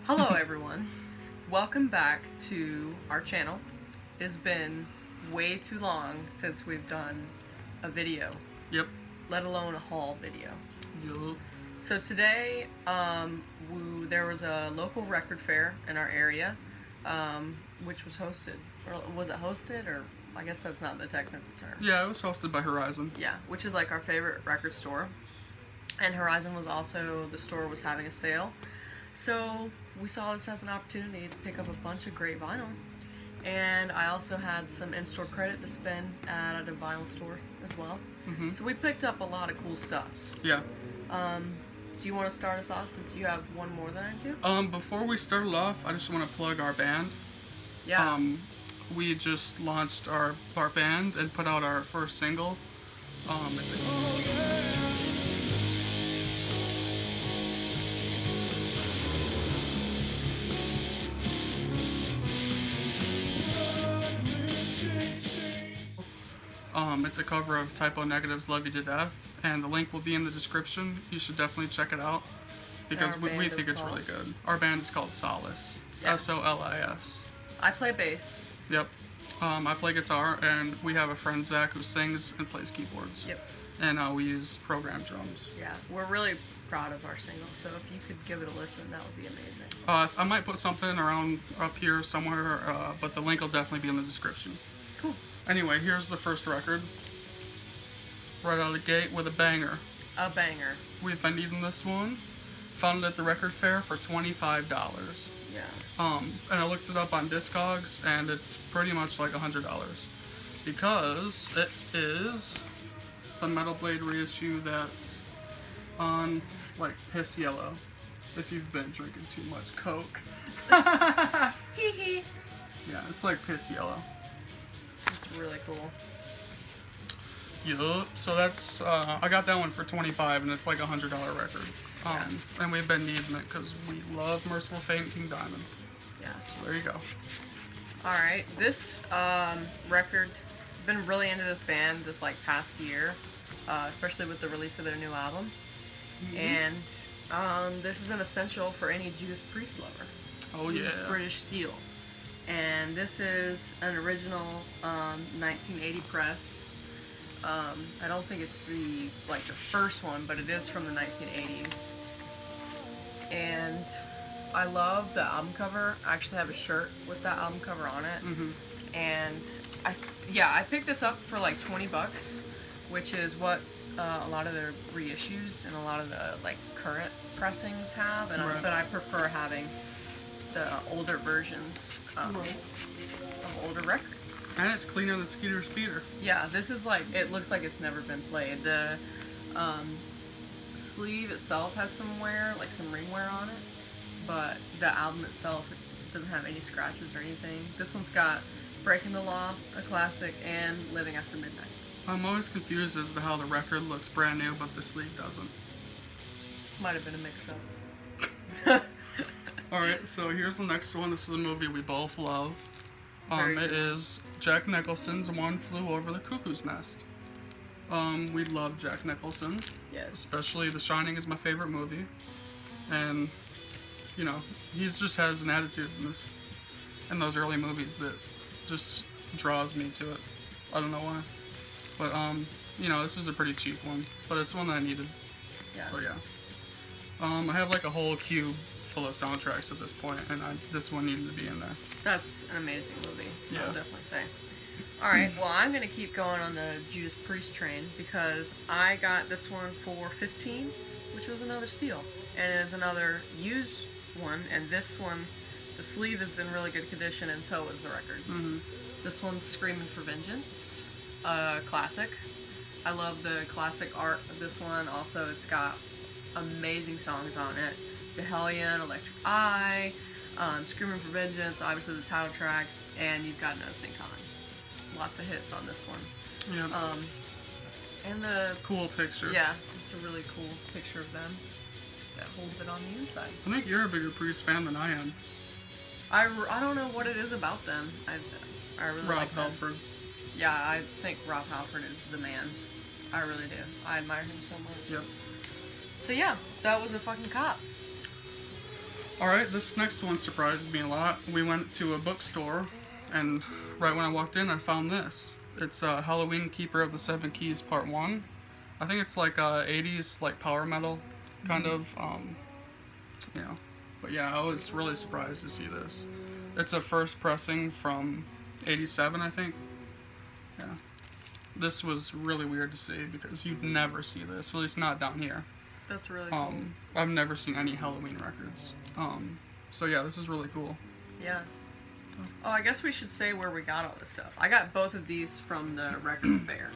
Hello everyone, welcome back to our channel. It's been way too long since we've done a video. Yep. Let alone a haul video. Yup. So today, there was a local record fair in our area, which was hosted, or was it hosted, or I guess that's not the technical term. Yeah, it was hosted by Horizon. Yeah, which is like our favorite record store. And Horizon was also, the store was having a sale. So we saw this as an opportunity to pick up a bunch of great vinyl. And I also had some in-store credit to spend at a vinyl store as well. Mm-hmm. So we picked up a lot of cool stuff. Yeah. Do you want to start us off since you have one more than I do? Before we start off, I just want to plug our band. Yeah. We just launched our band and put out our first single. It's Oh, yeah. It's a cover of Typo Negative's Love You to Death, and the link will be in the description. You should definitely check it out because Our we band think is it's called? really good. Our band is called Solace. Yeah. S-O-L-I-S. I play bass. Yep. I play guitar, and we have a friend, Zach, who sings and plays keyboards. Yep. And we use programmed drums. Yeah. We're really proud of our single, so if you could give it a listen, that would be amazing. I might put something around up here somewhere, but the link will definitely be in the description. Cool. Anyway, here's the first record. Right out of the gate with a banger. A banger. We've been needing this one. Found it at the record fair for $25. Yeah. And I looked it up on Discogs, and it's pretty much like $100 because it is the Metal Blade reissue that's on like piss yellow. If you've been drinking too much Coke. Hee hee. Yeah, it's like piss yellow. It's really cool. Yup. So that's I got that one for $25, and it's like $100 record. And we've been needing it because we love Merciful Fate and King Diamond. Yeah. So there you go. Alright, this record, been really into this band this like past year, especially with the release of their new album. Mm-hmm. And this is an essential for any Judas Priest lover. Oh This yeah. is British Steel. And this is an original 1980 press. I don't think it's the first one, but it is from the 1980s. And I love the album cover. I actually have a shirt with that album cover on it. Mm-hmm. And I picked this up for like $20, which is what a lot of their reissues and a lot of the like current pressings have. And Right. but I prefer having the older versions of older records. And it's cleaner than Skeeter Speeder. Yeah, this is like, it looks like it's never been played. The sleeve itself has some wear, like some ring wear on it, but the album itself doesn't have any scratches or anything. This one's got Breaking the Law, a classic, and Living After Midnight. I'm always confused as to how the record looks brand new, but the sleeve doesn't. Might have been a mix-up. Alright, so here's the next one. This is a movie we both love. Very It good. is Jack Nicholson's One Flew Over the Cuckoo's Nest. We love Jack Nicholson. Yes. Especially The Shining is my favorite movie. And, you know, he just has an attitude in those early movies that just draws me to it. I don't know why. But, you know, this is a pretty cheap one. But it's one that I needed. Yeah. So, yeah. I have like a whole cube full of soundtracks at this point, and this one needed to be in there. That's an amazing movie, Yeah. I'll definitely say. Alright, well I'm going to keep going on the Judas Priest train because I got this one for $15, which was another steal. And it is another used one, and this one, the sleeve is in really good condition, and so is the record. Mm-hmm. This one's Screaming for Vengeance, classic. I love the classic art of this one. Also, it's got amazing songs on it. The Hellion, Electric Eye, Screaming for Vengeance, obviously the title track, and You've Got Another Thing Coming. Lots of hits on this one. Yeah. And the, Cool picture. yeah, it's a really cool picture of them that holds it on the inside. I think you're a bigger Priest fan than I am. I don't know what it is about them. I really Rob like them. Halford. Yeah, I think Rob Halford is the man. I really do. I admire him so much. Yep. So yeah, that was a fucking cop. Alright, this next one surprised me a lot. We went to a bookstore, and right when I walked in, I found this. It's Halloween Keeper of the Seven Keys Part 1. I think it's like 80s, like power metal, kind of, you know. But yeah, I was really surprised to see this. It's a first pressing from 87, I think. Yeah. This was really weird to see because you'd never see this, at least not down here. That's really cool. I've never seen any Halloween records. So yeah, this is really cool. Yeah. Oh, I guess we should say where we got all this stuff. I got both of these from the record fair.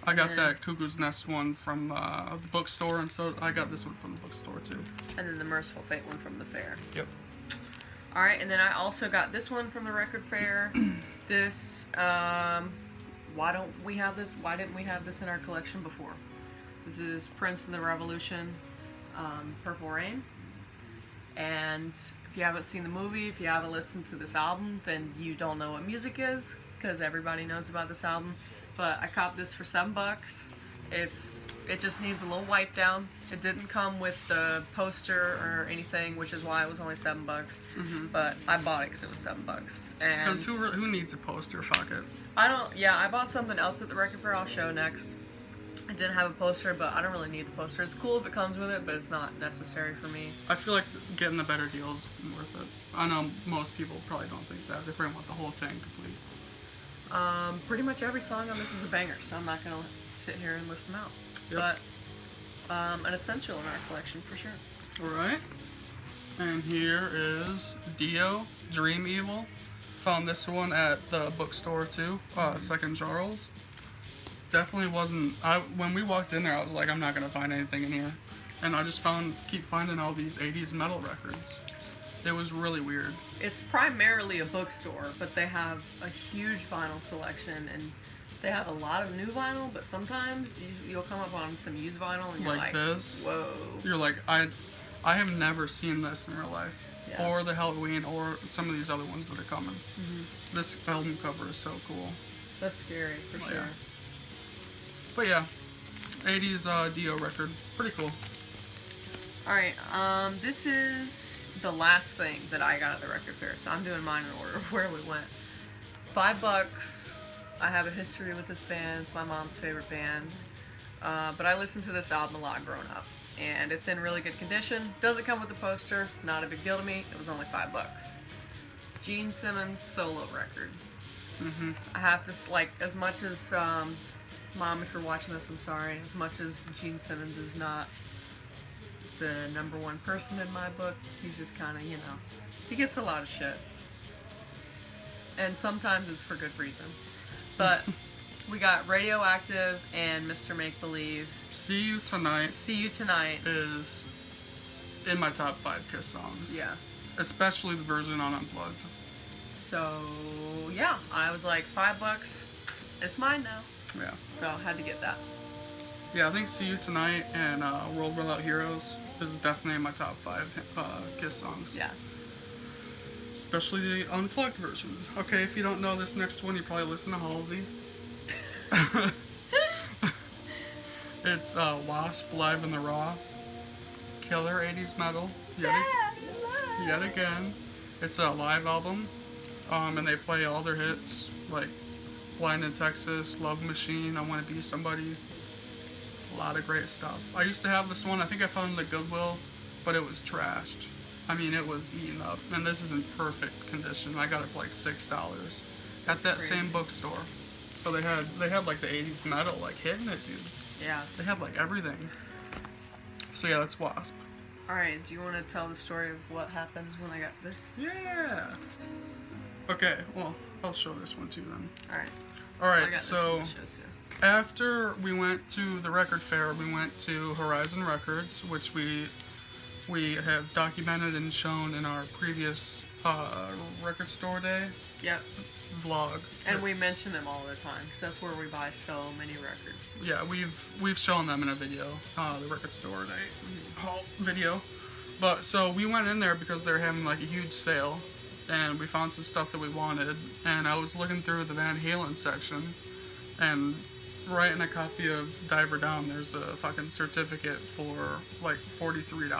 I got that Cuckoo's Nest one from the bookstore, and so I got this one from the bookstore too. And then the Merciful Fate one from the fair. Yep. Alright, and then I also got this one from the record fair. This, why don't we have this? Why didn't we have this in our collection before? This is Prince and the Revolution, Purple Rain. And if you haven't seen the movie, if you haven't listened to this album, then you don't know what music is, because everybody knows about this album. But I copped this for $7. It just needs a little wipe down. It didn't come with the poster or anything, which is why it was only $7. But I bought it because it was $7. And Because who needs a poster? Fuck it. I bought something else at the record fair I'll show next. I didn't have a poster, but I don't really need the poster. It's cool if it comes with it, but it's not necessary for me. I feel like getting the better deal is worth it. I know most people probably don't think that. They probably want the whole thing complete. Pretty much every song on this is a banger, so I'm not gonna sit here and list them out. Yep. But an essential in our collection for sure. Alright. And here is Dio, Dream Evil. Found this one at the bookstore too, Second Charles. Definitely wasn't. When we walked in there, I was like, I'm not gonna find anything in here, and I just keep finding all these 80s metal records. It was really weird. It's primarily a bookstore, but they have a huge vinyl selection, and they have a lot of new vinyl. But sometimes you'll come up on some used vinyl, and you're like this. Whoa! You're like, I have never seen this in real life, Yeah. or the Halloween, or some of these other ones that are coming. This album cover is so cool. That's scary for Oh, sure. yeah. But yeah, 80s Dio record, pretty cool. Alright, this is the last thing that I got at the record fair, so I'm doing mine in order of where we went. $5. I have a history with this band. It's my mom's favorite band. But I listened to this album a lot growing up, and it's in really good condition. Doesn't come with a poster. Not a big deal to me. It was only $5. Gene Simmons solo record. I have to, like, as much as Mom, if you're watching this, I'm sorry. As much as Gene Simmons is not the number one person in my book, he's just kind of, he gets a lot of shit. And sometimes it's for good reason. But we got Radioactive and Mr. Make-Believe. See You Tonight See You Tonight is in my top 5 Kiss songs. Yeah. Especially the version on Unplugged. So, yeah. I was like, $5. It's mine now. Yeah. So I had to get that. Yeah, I think See You Tonight and World Without Heroes is definitely in my top 5 Kiss songs. Yeah. Especially the unplugged version. Okay, if you don't know this next one, you probably listen to Halsey. It's Wasp Live in the Raw. Killer 80s metal. Yet again. It's a live album. And they play all their hits, like Blind in Texas, Love Machine, I Want to Be Somebody. A lot of great stuff. I used to have this one, I think I found it at Goodwill, but it was trashed. I mean, it was eaten up. And this is in perfect condition. I got it for like $6 at that crazy. same bookstore. So they had like the 80s metal like hitting it, dude. Yeah. They had like everything. So yeah, that's Wasp. Alright, do you want to tell the story of what happened when I got this? Yeah. Okay, well, I'll show this one too then. Alright. Alright, so after we went to the record fair, we went to Horizon Records, which we have documented and shown in our previous record store day Yep. vlog. And we mention them all the time, because that's where we buy so many records. Yeah, we've shown them in a video, the record store day haul video. But so we went in there because they're having like a huge sale, and we found some stuff that we wanted. And I was looking through the Van Halen section, and right in a copy of Diver Down, there's a fucking certificate for like $43.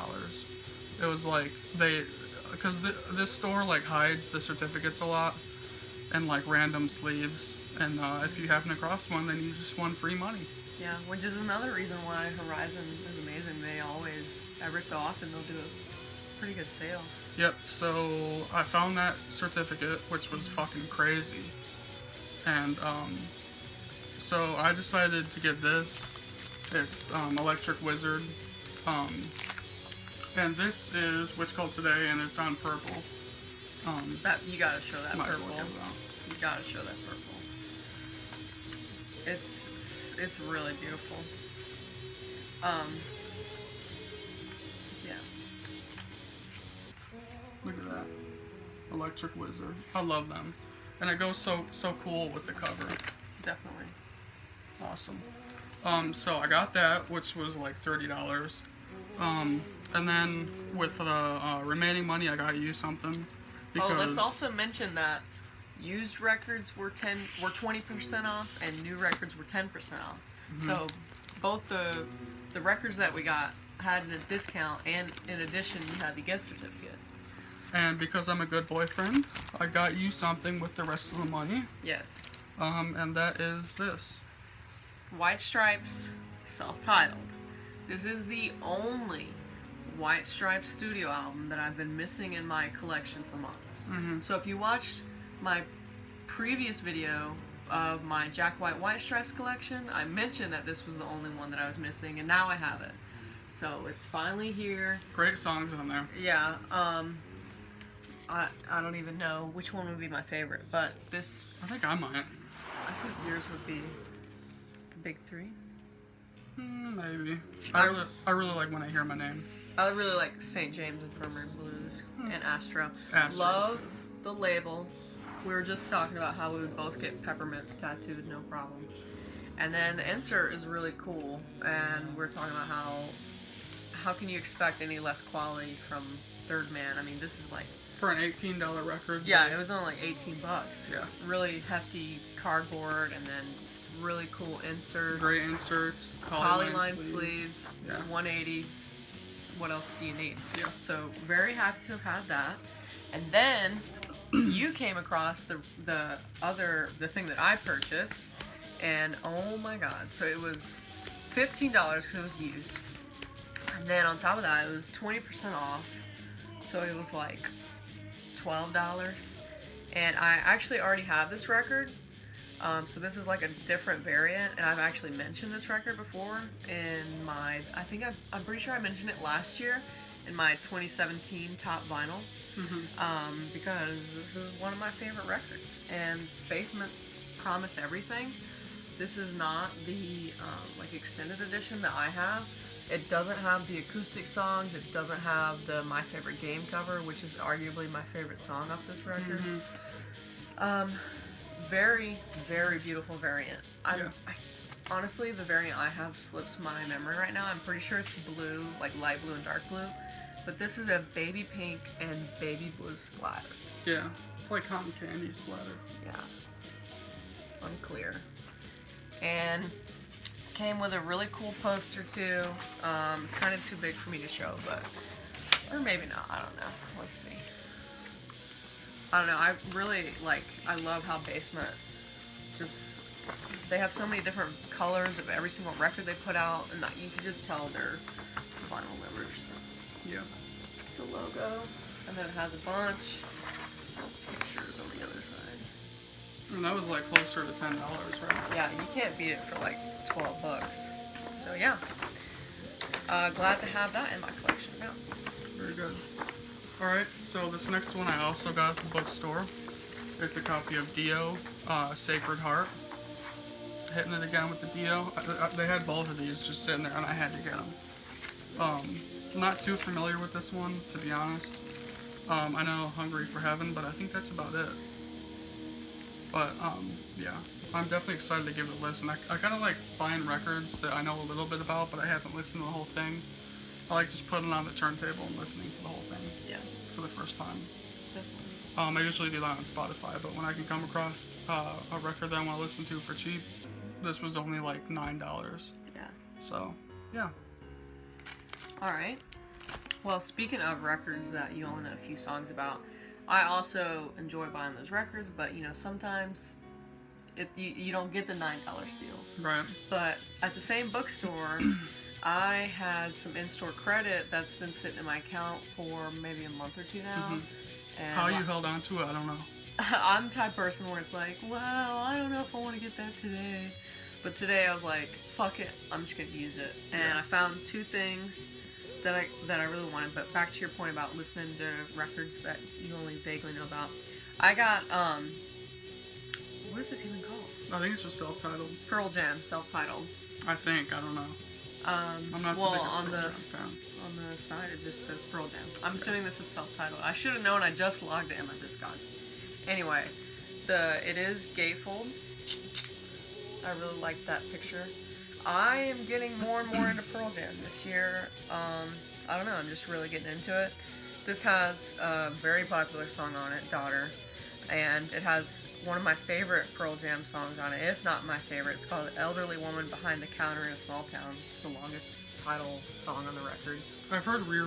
It was like because this store like hides the certificates a lot and like random sleeves, and if you happen across one, then you just won free money. Yeah, which is another reason why Horizon is amazing. They always, every so often, they'll do a pretty good sale. Yep. So I found that certificate, which was fucking crazy, and so I decided to get this. It's Electric Wizard. And this is Witch Cult Today, and it's on purple. That you gotta show that might as well purple. get it out. You gotta show that purple. It's really beautiful. Yeah. Look at that. Electric Wizard. I love them. And it goes so cool with the cover. Definitely. Awesome. So I got that, which was like $30. And then with the remaining money, I got you something. Because let's also mention that used records were 20% off, and new records were 10% off. Mm-hmm. So both the records that we got had a discount, and in addition, you had the gift certificate. And because I'm a good boyfriend, I got you something with the rest of the money. Yes. And that is this. White Stripes, self-titled. This is the only White Stripes studio album that I've been missing in my collection for months. Mm-hmm. So if you watched my previous video of my Jack White Stripes collection, I mentioned that this was the only one that I was missing, and now I have it. So it's finally here. Great songs on there. Yeah, I don't even know which one would be my favorite, but this, I think I might. I think yours would be the big three. Maybe. I really like When I Hear My Name. I really like St. James Infirmary Blues and Astro. Astro's Love good. the label. We were just talking about how we would both get peppermint tattooed, no problem. And then the insert is really cool, and we're talking about how can you expect any less quality from Third Man? I mean, this is like, For an $18 record. yeah, it was only like $18. Yeah. Really hefty cardboard, and then really cool inserts. Great inserts. Polyline sleeves. Yeah. 180. What else do you need? Yeah. So very happy to have had that. And then you came across the thing that I purchased, and oh my god! So it was $15 because it was used, and then on top of that, it was 20% off. So it was like $12. And I actually already have this record. So this is like a different variant, and I've actually mentioned this record before in my, I'm pretty sure I mentioned it last year in my 2017 top vinyl, because this is one of my favorite records, and Basement's Promise Everything. This is not the like extended edition that I have. It doesn't have the acoustic songs. It doesn't have the My Favorite Game cover, which is arguably my favorite song off this record. Very, very beautiful variant. Honestly, the variant I have slips my memory right now. I'm pretty sure it's blue, like light blue and dark blue. But this is a baby pink and baby blue splatter. Yeah. It's like cotton candy splatter. Yeah. Unclear. And came with a really cool poster too. It's kind of too big for me to show, but, or maybe not, I don't know. Let's see. I don't know, I love how Basement just, they have so many different colors of every single record they put out, and you can just tell they're vinyl members. Yeah. It's a logo, and then it has a bunch of pictures on the other side. And that was like closer to $10, right? Yeah, you can't beat it for like $12. So yeah, glad to have that in my collection now. Very good. Alright, so this next one I also got at the bookstore. It's a copy of Dio, Sacred Heart. Hitting it again with the Dio. They had both of these just sitting there, and I had to get them. Not too familiar with this one, to be honest. I know Hungry for Heaven, but I think that's about it. But, yeah. I'm definitely excited to give it a listen. I kind of like buying records that I know a little bit about, but I haven't listened to the whole thing. I like just putting it on the turntable and listening to the whole thing. Yeah. For the first time. Definitely. I usually do that on Spotify, but when I can come across a record that I want to listen to for cheap, this was only like $9. Yeah. So, yeah. All right. Well, speaking of records that you only know a few songs about, I also enjoy buying those records, but sometimes you don't get the $9 steals. Right. But at the same bookstore, I had some in-store credit that's been sitting in my account for maybe a month or two now. Mm-hmm. And How you held on to it, I don't know. I'm the type of person where it's like, well, I don't know if I want to get that today. But today I was like, fuck it, I'm just going to use it. And Yeah. I found two things that I really wanted. But back to your point about listening to records that you only vaguely know about. I got, what is this even called? I think it's just self-titled. Pearl Jam, self-titled. I think, I don't know. I'm not well, the biggest on Pearl the Jam fan. on the side it just says Pearl Jam. I'm assuming this is self-titled. I should have known. I just logged in my Discogs. Anyway, it is gatefold. I really like that picture. I am getting more and more into Pearl Jam this year. I don't know. I'm just really getting into it. This has a very popular song on it, Daughter, and it has one of my favorite Pearl Jam songs on it, if not my favorite. It's called Elderly Woman Behind the Counter in a Small Town. It's the longest title song on the record. I've heard Rear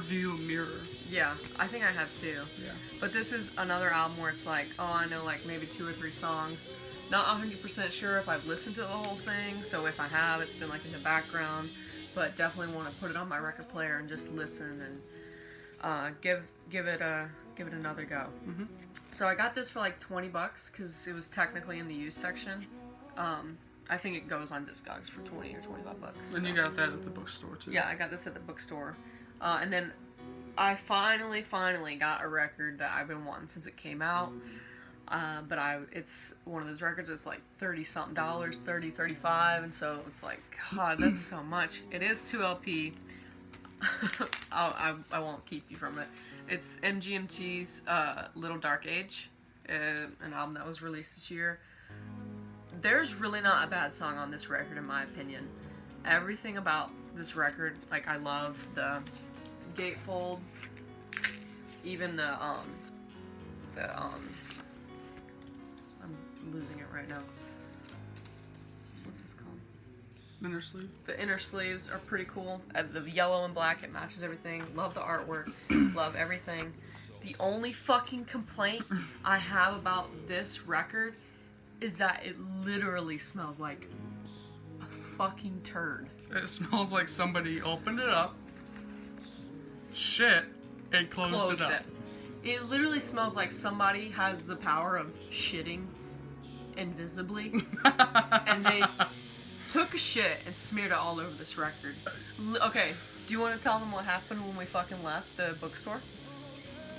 View Mirror. Yeah, I think I have too. Yeah. But this is another album where it's like, oh, I know like maybe 2 or 3 songs. Not 100% sure if I've listened to the whole thing, so if I have, it's been like in the background. But definitely want to put it on my record player and just listen and give it another go. Mm-hmm. So I got this for like $20 because it was technically in the used section. I think it goes on Discogs for 20 or 25 bucks. And you got that at the bookstore too. Yeah, I got this at the bookstore. And then I finally got a record that I've been wanting since it came out. But it's one of those records that's like $30-something, $30, $35, and so it's like, God, that's so much. It is 2 LP. I won't keep you from it. It's MGMT's Little Dark Age, an album that was released this year. There's really not a bad song on this record, in my opinion. Everything about this record, like, I love the gatefold, even I'm losing it right now. What's this called? Inner sleeve. The inner sleeves are pretty cool. The yellow and black, it matches everything. Love the artwork. Love everything. The only fucking complaint I have about this record is that it literally smells like a fucking turd. It smells like somebody opened it up, shit, and closed it up. It literally smells like somebody has the power of shitting invisibly, and they took a shit and smeared it all over this record. Okay, do you want to tell them what happened when we fucking left the bookstore?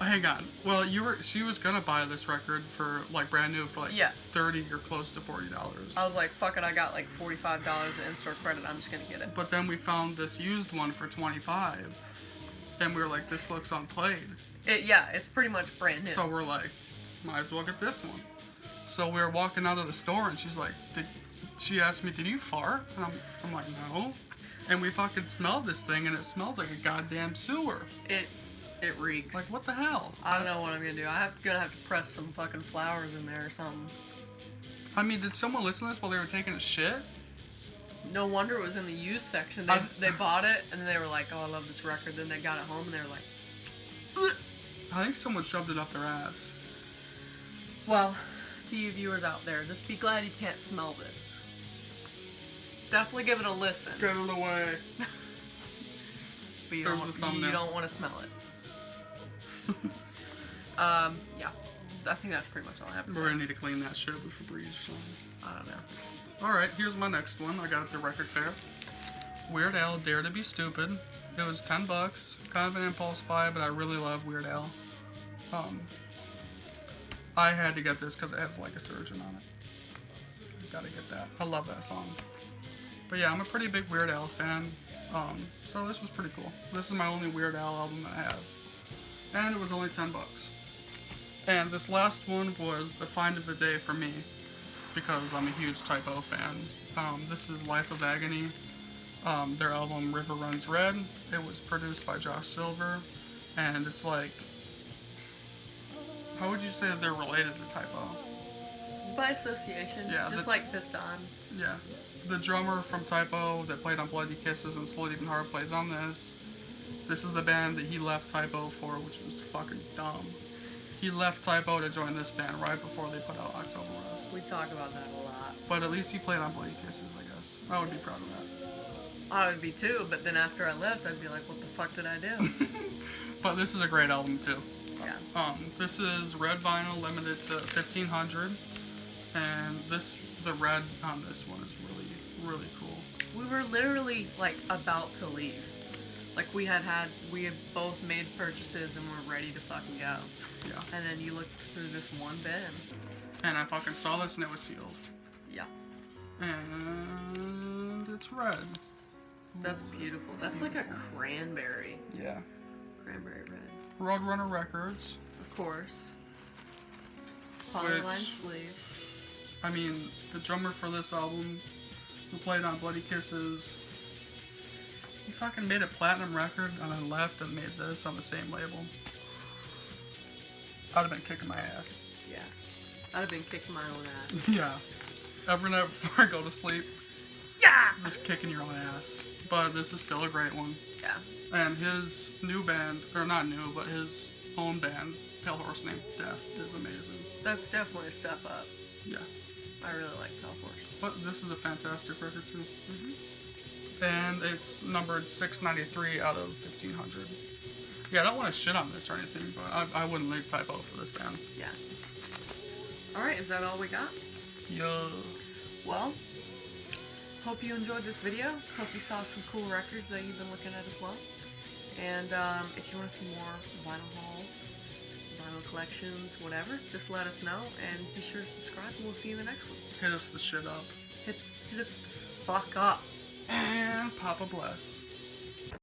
Hang on. Well, she was gonna buy this record for like brand new for like $30 or close to $40. I was like, fuck it, I got like $45 in in-store credit. I'm just gonna get it. But then we found this used one for $25, and we were like, this looks unplayed. It's pretty much brand new. So we're like, might as well get this one. So we were walking out of the store, and she's like, she asked me, did you fart? And I'm like, no. And we fucking smelled this thing, and it smells like a goddamn sewer. It reeks. Like, what the hell? I don't know what I'm gonna do. I'm gonna have to press some fucking flowers in there or something. I mean, did someone listen to this while they were taking a shit? No wonder it was in the used section. They bought it, and then they were like, oh, I love this record. Then they got it home, and they were like, ugh. I think someone shoved it up their ass. Well, to you viewers out there, just be glad you can't smell this. Definitely give it a listen. Get it away. But you There's the thumbnail. you don't want to smell it. Yeah. I think that's pretty much all I have to say. We're gonna need to clean that shit with Febreze or something. I don't know. Alright, here's my next one. I got at the record fair. Weird Al, Dare to Be Stupid. It was $10. Kind of an impulse buy, but I really love Weird Al. I had to get this because it has Like a Surgeon on it. Gotta get that. I love that song. But yeah, I'm a pretty big Weird Al fan. So this was pretty cool. This is my only Weird Al album that I have. And it was only $10. And this last one was the find of the day for me, because I'm a huge Typo fan. This is Life of Agony, their album River Runs Red. It was produced by Josh Silver, and it's like, how would you say that they're related to Typo? By association, Yeah, just like Piston. Yeah, the drummer from Typo that played on Bloody Kisses and Slow Deep and Hard plays on this. This is the band that he left Typo for, which was fucking dumb. He left Typo to join this band right before they put out October Rose. We talk about that a lot. But at least he played on Bloody Kisses, I guess. I would be proud of that. I would be too, but then after I left, I'd be like, what the fuck did I do? But this is a great album too. Yeah. This is red vinyl, limited to 1,500, and the red on this one is really, really cool. We were literally like about to leave. Like we had both made purchases and were ready to fucking go. Yeah. And then you looked through this one bin. And I fucking saw this and it was sealed. Yeah. And it's red. That's beautiful. That's like a cranberry. Yeah. Cranberry red. Roadrunner Records. Of course. Polyline Which- sleeves. I mean, the drummer for this album, who played on Bloody Kisses, he fucking made a platinum record and then left and made this on the same label. I'd have been kicking my ass. Yeah. I'd have been kicking my own ass. Yeah. Every night before I go to sleep, Yeah! just kicking your own ass. But this is still a great one. Yeah. And his new band, or not new, but his own band, Pale Horse Named Death, is amazing. That's definitely a step up. Yeah. I really like Pale Horse. But this is a fantastic record too. Mm-hmm. And it's numbered 693 out of 1,500. Yeah, I don't want to shit on this or anything, but I wouldn't leave Typo for this band. Yeah. Alright, is that all we got? Yeah. Well, hope you enjoyed this video. Hope you saw some cool records that you've been looking at as well. And if you want to see more vinyl hauls, vinyl collections, whatever, just let us know and be sure to subscribe and we'll see you in the next one. Hit us the shit up. Hit us the fuck up. And Papa bless.